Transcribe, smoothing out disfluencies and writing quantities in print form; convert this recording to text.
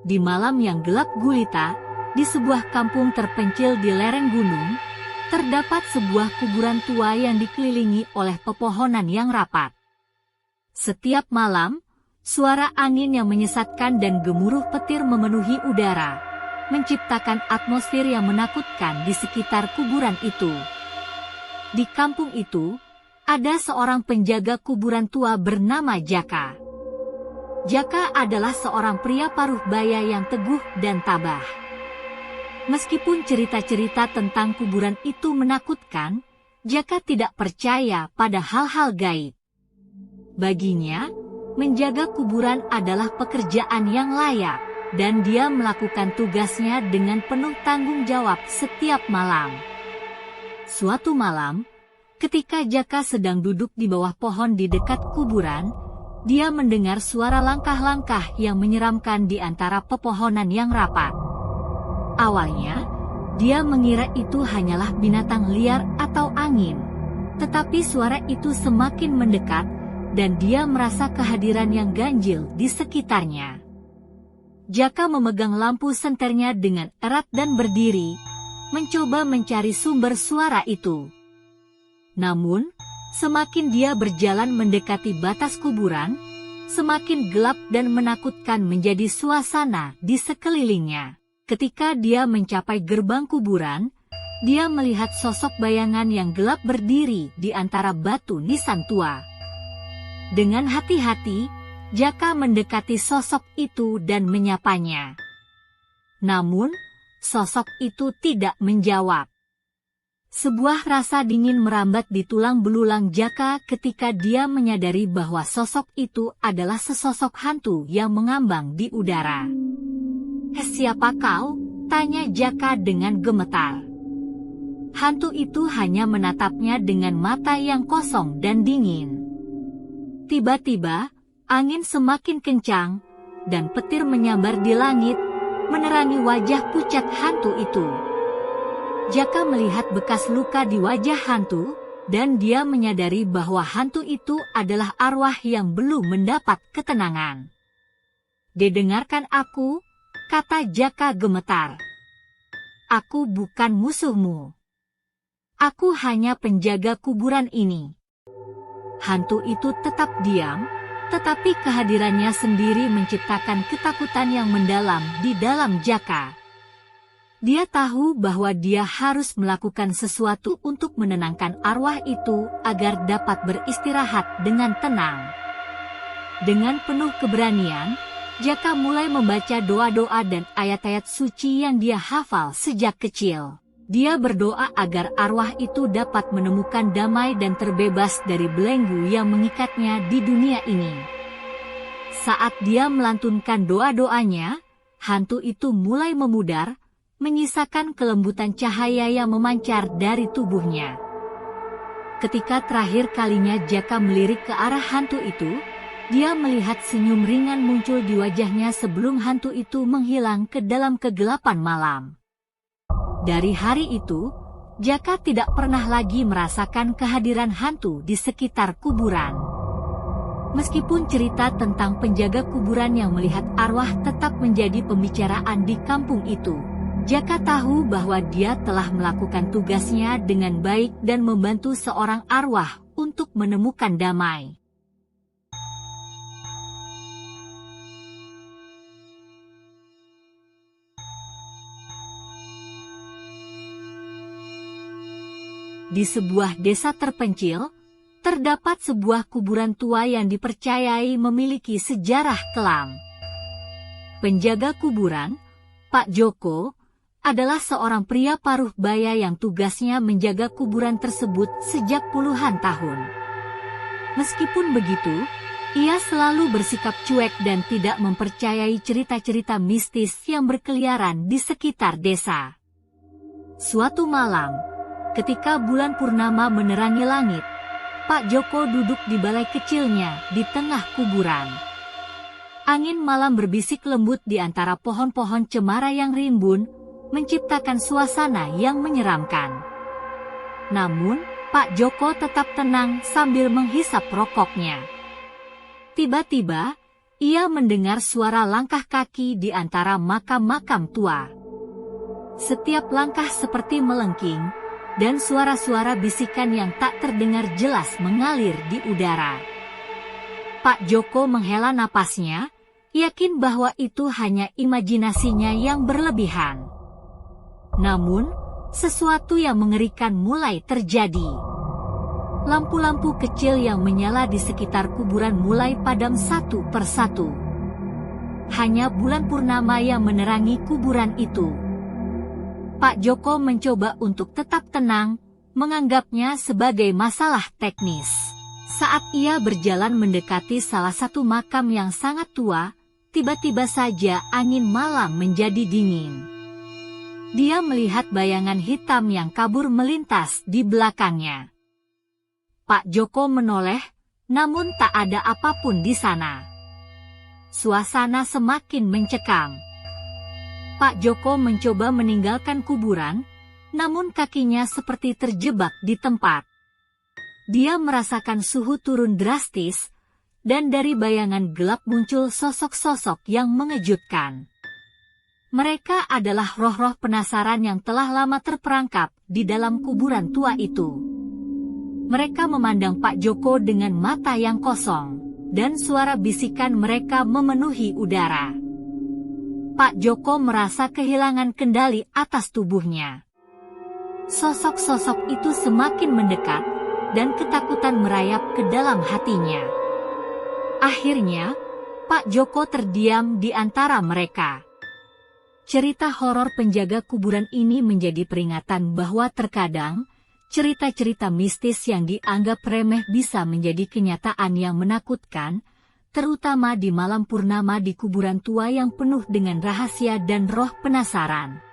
Di malam yang gelap gulita, di sebuah kampung terpencil di lereng gunung, terdapat sebuah kuburan tua yang dikelilingi oleh pepohonan yang rapat. Setiap malam, suara angin yang menyesatkan dan gemuruh petir memenuhi udara, menciptakan atmosfer yang menakutkan di sekitar kuburan itu. Di kampung itu, ada seorang penjaga kuburan tua bernama Jaka. Jaka adalah seorang pria paruh baya yang teguh dan tabah. Meskipun cerita-cerita tentang kuburan itu menakutkan, Jaka tidak percaya pada hal-hal gaib. Baginya, menjaga kuburan adalah pekerjaan yang layak, dan dia melakukan tugasnya dengan penuh tanggung jawab setiap malam. Suatu malam, ketika Jaka sedang duduk di bawah pohon di dekat kuburan, dia mendengar suara langkah-langkah yang menyeramkan di antara pepohonan yang rapat. Awalnya, dia mengira itu hanyalah binatang liar atau angin, tetapi suara itu semakin mendekat, dan dia merasa kehadiran yang ganjil di sekitarnya. Jaka memegang lampu senternya dengan erat dan berdiri, mencoba mencari sumber suara itu. Namun, semakin dia berjalan mendekati batas kuburan, semakin gelap dan menakutkan menjadi suasana di sekelilingnya. Ketika dia mencapai gerbang kuburan, dia melihat sosok bayangan yang gelap berdiri di antara batu nisan tua. Dengan hati-hati, Jaka mendekati sosok itu dan menyapanya. Namun, sosok itu tidak menjawab. Sebuah rasa dingin merambat di tulang belulang Jaka ketika dia menyadari bahwa sosok itu adalah sesosok hantu yang mengambang di udara. "Siapa kau?" tanya Jaka dengan gemetar. Hantu itu hanya menatapnya dengan mata yang kosong dan dingin. Tiba-tiba, angin semakin kencang, dan petir menyambar di langit, menerangi wajah pucat hantu itu. Jaka melihat bekas luka di wajah hantu, dan dia menyadari bahwa hantu itu adalah arwah yang belum mendapat ketenangan. "Dengarkan aku," kata Jaka gemetar. "Aku bukan musuhmu. Aku hanya penjaga kuburan ini." Hantu itu tetap diam, tetapi kehadirannya sendiri menciptakan ketakutan yang mendalam di dalam Jaka. Dia tahu bahwa dia harus melakukan sesuatu untuk menenangkan arwah itu agar dapat beristirahat dengan tenang. Dengan penuh keberanian, Jaka mulai membaca doa-doa dan ayat-ayat suci yang dia hafal sejak kecil. Dia berdoa agar arwah itu dapat menemukan damai dan terbebas dari belenggu yang mengikatnya di dunia ini. Saat dia melantunkan doa-doanya, hantu itu mulai memudar, menyisakan kelembutan cahaya yang memancar dari tubuhnya. Ketika terakhir kalinya Jaka melirik ke arah hantu itu, dia melihat senyum ringan muncul di wajahnya sebelum hantu itu menghilang ke dalam kegelapan malam. Dari hari itu, Jaka tidak pernah lagi merasakan kehadiran hantu di sekitar kuburan. Meskipun cerita tentang penjaga kuburan yang melihat arwah tetap menjadi pembicaraan di kampung itu, Jaka tahu bahwa dia telah melakukan tugasnya dengan baik dan membantu seorang arwah untuk menemukan damai. Di sebuah desa terpencil, terdapat sebuah kuburan tua yang dipercayai memiliki sejarah kelam. Penjaga kuburan, Pak Joko, adalah seorang pria paruh baya yang tugasnya menjaga kuburan tersebut sejak puluhan tahun. Meskipun begitu, ia selalu bersikap cuek dan tidak mempercayai cerita-cerita mistis yang berkeliaran di sekitar desa. Suatu malam, ketika bulan purnama menerangi langit, Pak Joko duduk di balai kecilnya di tengah kuburan. Angin malam berbisik lembut di antara pohon-pohon cemara yang rimbun, menciptakan suasana yang menyeramkan. Namun, Pak Joko tetap tenang sambil menghisap rokoknya. Tiba-tiba, ia mendengar suara langkah kaki di antara makam-makam tua. Setiap langkah seperti melengking, dan suara-suara bisikan yang tak terdengar jelas mengalir di udara. Pak Joko menghela napasnya, yakin bahwa itu hanya imajinasinya yang berlebihan. Namun, sesuatu yang mengerikan mulai terjadi. Lampu-lampu kecil yang menyala di sekitar kuburan mulai padam satu persatu. Hanya bulan purnama yang menerangi kuburan itu. Pak Joko mencoba untuk tetap tenang, menganggapnya sebagai masalah teknis. Saat ia berjalan mendekati salah satu makam yang sangat tua, tiba-tiba saja angin malam menjadi dingin. Dia melihat bayangan hitam yang kabur melintas di belakangnya. Pak Joko menoleh, namun tak ada apapun di sana. Suasana semakin mencekam. Pak Joko mencoba meninggalkan kuburan, namun kakinya seperti terjebak di tempat. Dia merasakan suhu turun drastis, dan dari bayangan gelap muncul sosok-sosok yang mengejutkan. Mereka adalah roh-roh penasaran yang telah lama terperangkap di dalam kuburan tua itu. Mereka memandang Pak Joko dengan mata yang kosong, dan suara bisikan mereka memenuhi udara. Pak Joko merasa kehilangan kendali atas tubuhnya. Sosok-sosok itu semakin mendekat, dan ketakutan merayap ke dalam hatinya. Akhirnya, Pak Joko terdiam di antara mereka. Cerita horor penjaga kuburan ini menjadi peringatan bahwa terkadang, cerita-cerita mistis yang dianggap remeh bisa menjadi kenyataan yang menakutkan, terutama di malam purnama di kuburan tua yang penuh dengan rahasia dan roh penasaran.